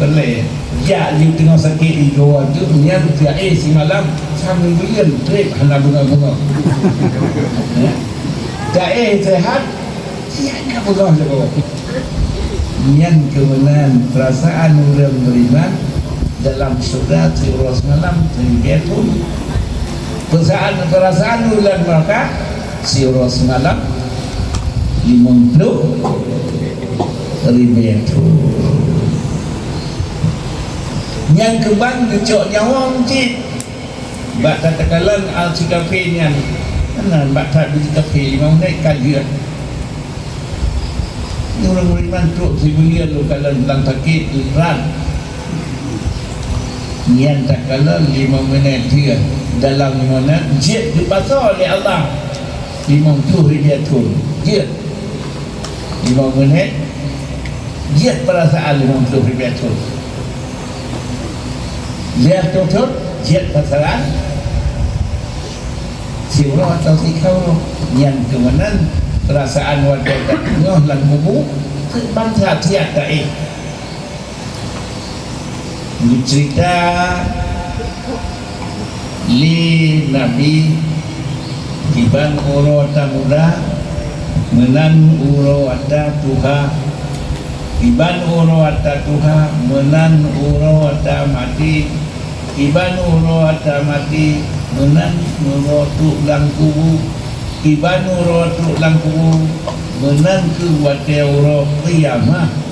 boleh ya you tengah sakit di luar tu nian dia si malam sambil belian trip hana bunga-bunga dia sehat siapa bunga je nian kemenangan perasaan orang beriman dalam surga tiros malam terbiatu perasaan bulan maka tiros malam 50 ribu yang kebang dicok nyawang cik bak tatakalan al cikafe nyan mana bak tak di cikafe 5 menit kajian ni orang beriman truk sibulian lu kalau dalam sakit berat nian tak kalau 5 minit dia dalam 5 minit jid dipasal oleh Allah 50 ribu jid 5 minit jid perasaan 50 ribu dia tutup jid perasaan si orang atau si kau yang kemenangan perasaan wadah tak tengah dan bubu bangsa tiap tak cerita li Nabi Iban uro tamuda menan uro ada tuha Iban uro ada tuha menan uro ada mati Iban uro ada mati menan uro tulang kubu Iban uro tulang kubu menan ke wate uro qiyamah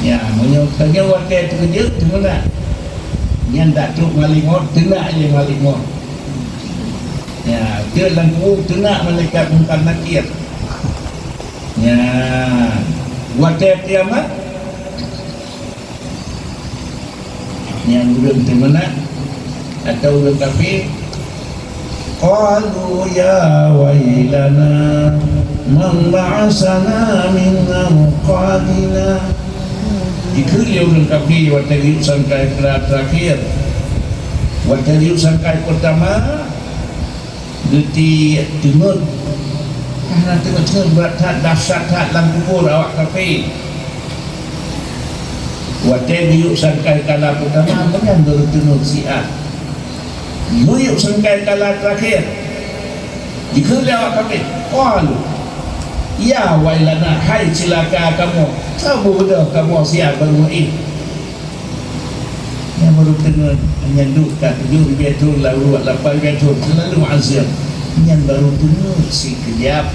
ya menyokanya wakil terkejut tu mana yang tak truk malimot tenak je malimot ya dia langkung tenak malaikat mungkar nakir ya wakil kiamat yang belum tu mana atau belum kafir qalu ya wailana man ba'asana min maqadina itu dia orang kafir waktu hidup sangkai terakhir waktu hidup sangkai pertama Guti tengok karena tengok berat tak dahsyat tak dalam kubur awak kafir waktu hidup sangkai kala pertama dengan bertengok siap hidup sangkai kala terakhir jika dia awak kafir qalu ya wailana hai celaka kamu tahu betul kamu siap bermu'in yang baru kena menyandukkan 7 betul lalu 8 betul selalu azir yang baru kena si kejap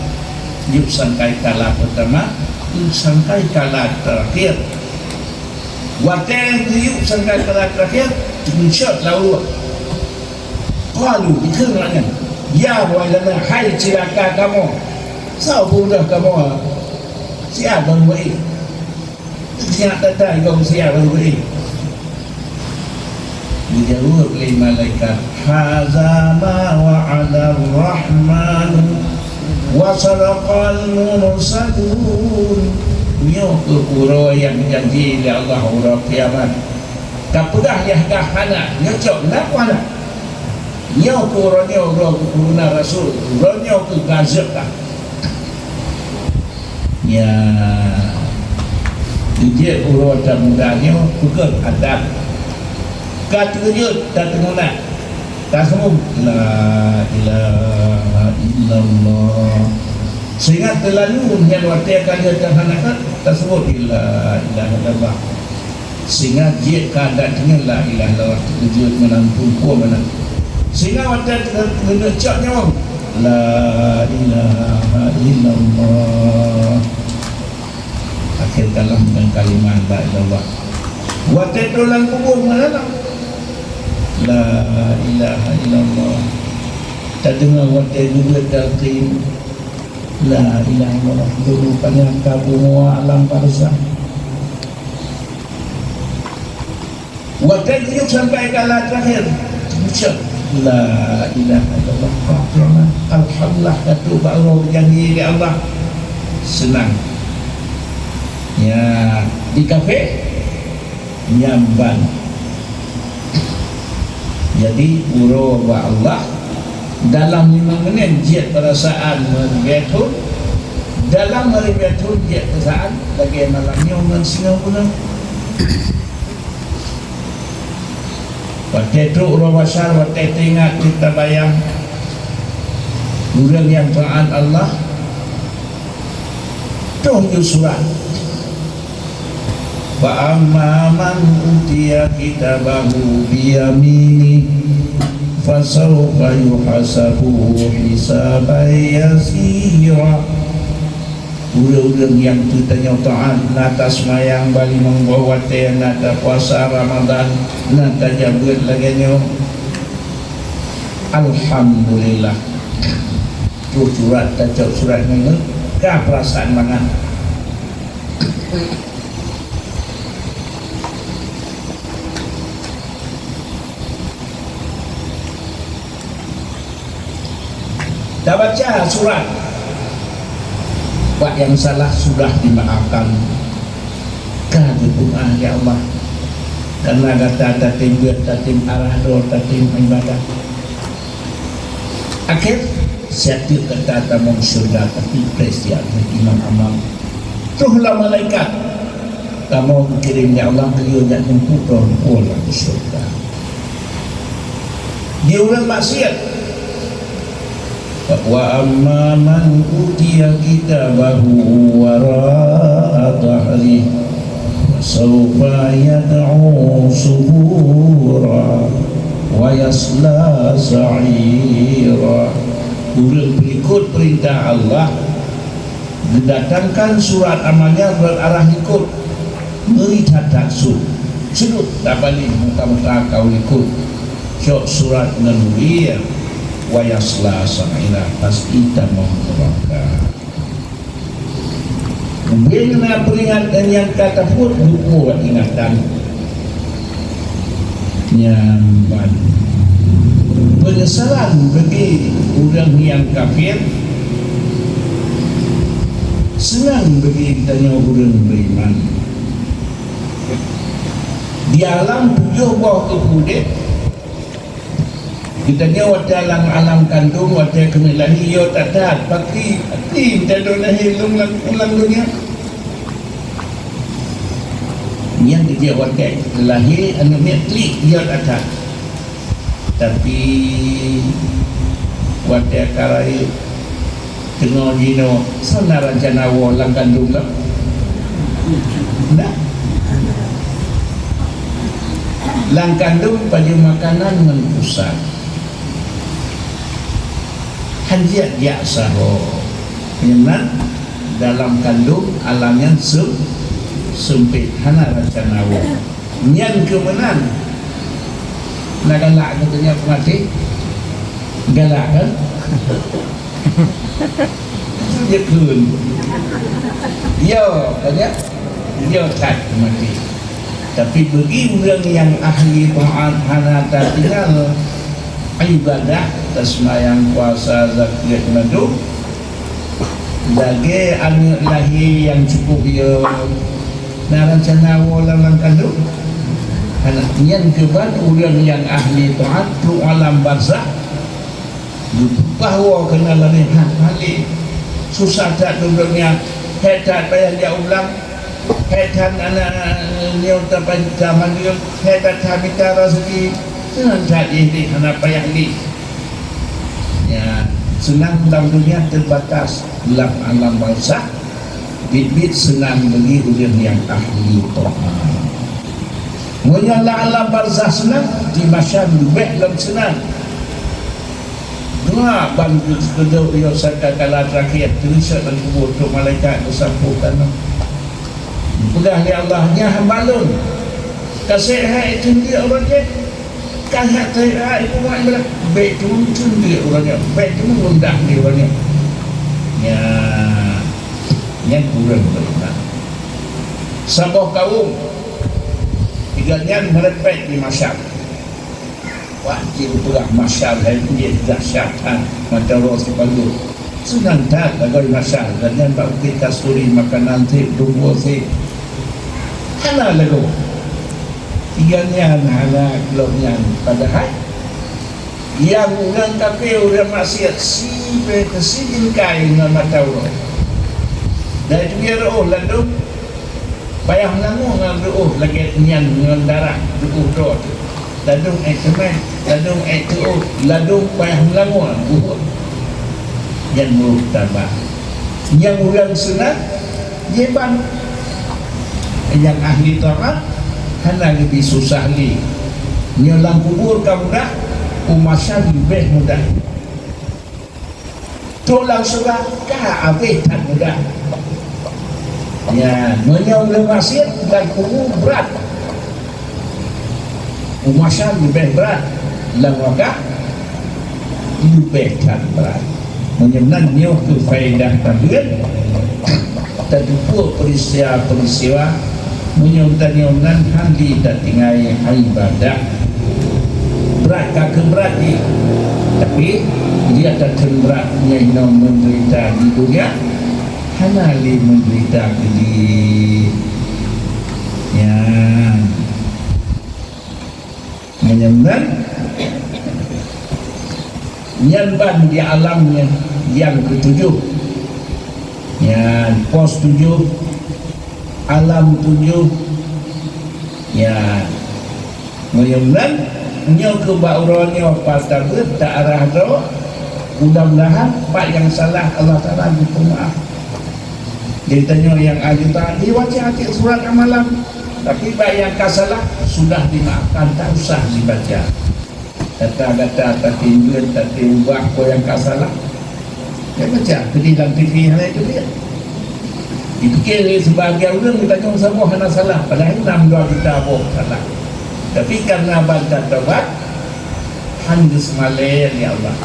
yuk sangkai kala pertama yuk sangkai kala terakhir waktu yuk sangkai kala terakhir mensyat lalu qalu ikhrangan ya wailana hai celaka kamu sao dah kamu siap berbuat siap datang kamu siap berbuat dijawab oleh malaikat hadza ma wa'ada ar-rahman wa sadaqal mursalun nyo uro yang janji oleh Allah uro kiamat kapudah ya kahana nyocok nak mana nyo uro guna rasul uro nyo ke gazet dah ya dia urut mudahnya bukan adab katujud tak tenguna tak semua la ilaha illallah sehingga terlalu yang waktu kali terhanakan tak sebut la ilaha illallah sehingga dia keadaannya la ilaha illallah terkejut menampung kuah mana sehingga waktu menecaknya la ilaha illallah akhir kalam dengan kalimat la ilallah waktu tulang kubur mana la ilaha illallah tak dengar waktu juga talqin la ilaha illallah dulu panjang kabur alam barzah waktu hidup sampai kala terakhir ucap la ilaha illallah alhamdulillah kata Allah janji oleh Allah senang ya di kafe nyamban jadi uro wa Allah dalam 5 menit jiat perasaan meribetun dalam meribetun jiat perasaan dan bagi malamnya orang singa pula. Waktu itu orang besar, waktu ingat kita bayang orang yang taat Allah tuh surat wa amma man utiya kitabahu biyamini fasawfa yuhasabu hisaban yasira. Orang-orang yang tutanya taat nata semayang bali membawa teh nata puasa Ramadan nata jabut lagi alhamdulillah tu surat tajak surat ni ke perasaan mana dah baca surat buat yang salah sudah dimaafkan kagum ya Allah karena kata tatim buat tatim arah doa tatim ibadah akhir siapa kata tamang surga tapi presiat imam amal tuhlah malaikat kamu kirim ya Allah beliau nak jemput orang ke surga dia orang maksiat. Wa amma man utiya kitabahu wara'a dhahri fasawfa yad'u subura wa yasla sa'ira. Orang berikut perintah Allah mendatangkan surat amalnya berarah ikut melihat taksub sudut tak balik muka-muka kau ikut syok surat menulis wayasla sa'ira pasti tak mau neraka. Bina peringatan yang kata pun buat ingatan nyaman penyesalan bagi orang yang kafir, senang bagi tanya orang beriman. Di alam 7 buah kemudian kita nyawa dalam alam kandung waktu kena lahir yo tak ada pasti kita dah lahir ulang dunia yang dia waktu lahir anak klik yo tak ada tapi waktu kalai tengok dino sana rencana ulang kandung lah nah lang kandung pada makanan menusah hanjiat biasa menyenang dalam kandung alamnya sempit hana rencana yang kemenang nak galak katanya mati galak kan dia kun yo katanya yo tak mati tapi bagi orang yang ahli taat hana tinggal ibadah tasmayang puasa zakat madu bagi anak lahir yang cukup dia nak rencana walang kandung anak yang keban orang yang ahli taat tu alam barzakh bahawa kena lari hali susah tak duduknya hedat payah dia ulang hedan anak ni untuk zaman dia hedat habita rezeki senang jadi ini anak payah ni ya senang dalam dunia terbatas dalam alam barzakh bit-bit senang bagi orang yang ahli taat. Menyalah alam barzakh senang di masyarakat lebih dalam senang. Dua bantu sedau yo saka kala terakhir tulis dan kubur tu malaikat bersampukan. Pegang ya Allahnya hambalun. Kasih hai itu dia orangnya. Kasih saya itu mak bilang baik tu dia orangnya. Baik tu rendah dia orangnya. Ya yang kurang beriman. Sabah kaum tiganya merepek di masyarakat. Wajib pula masyarakat dia dahsyatan macam Rasul Pandu senang tak bagi masyarakat dan tak kita suri makanan tip tunggu si hana lagu tiganya hana kelopnya padahal yang orang kafir orang maksiat si bingkai dengan mata orang dan itu biar lalu payah menanggung dengan doa lagi nyan dengan darah doa ladung teman ladung doa ladung payah menanggung buhut yang buruk tambah yang ulang sunat jeban yang ahli taat hanya lebih susah li nyolang kubur kamu dah umasya lebih mudah tulang surga kah habis tak mudah ya menyau lemasir dan kubur berat umasya lebih berat lawakah lebih kan berat menyebenan nyoh ke faedah tabiat terdupu peristiwa menyontan-nyontan handi dan tinggal ibadah berat kakek berat ni tapi dia tak beratnya yang menderita di dunia hanya li menderita di ya menyembuhkan nyemban di alamnya yang ketujuh ya pos 7 alam 7 ya menyembuhkan nyo ke bauronyo pasal tak arah do mudah-mudahan pak yang salah Allah Ta'ala dimaaf. Jadi tanya yang ahli tadi wajah hati surat amalan tapi pak yang kasalah sudah dimaafkan tak usah dibaca kata-kata tak timbul tak timbul ko yang kasalah dia baca di dalam TV hanya itu dia dipikir sebagai orang kita cuma semua hanya salah padahal 6 kita boh salah tapi karena bantuan taubat handus malaya ya Allah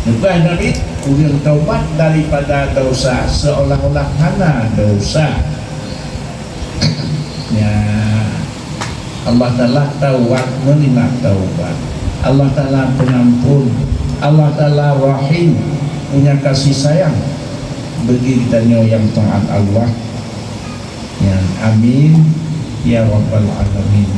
lepas Nabi kemudian taubat daripada dosa seolah-olah hana dosa ya Allah Ta'ala taubat menerima taubat Allah Ta'ala pengampun Allah Ta'ala rahim punya kasih sayang bagi kita yang taat Allah ya amin ya rabbal alamin.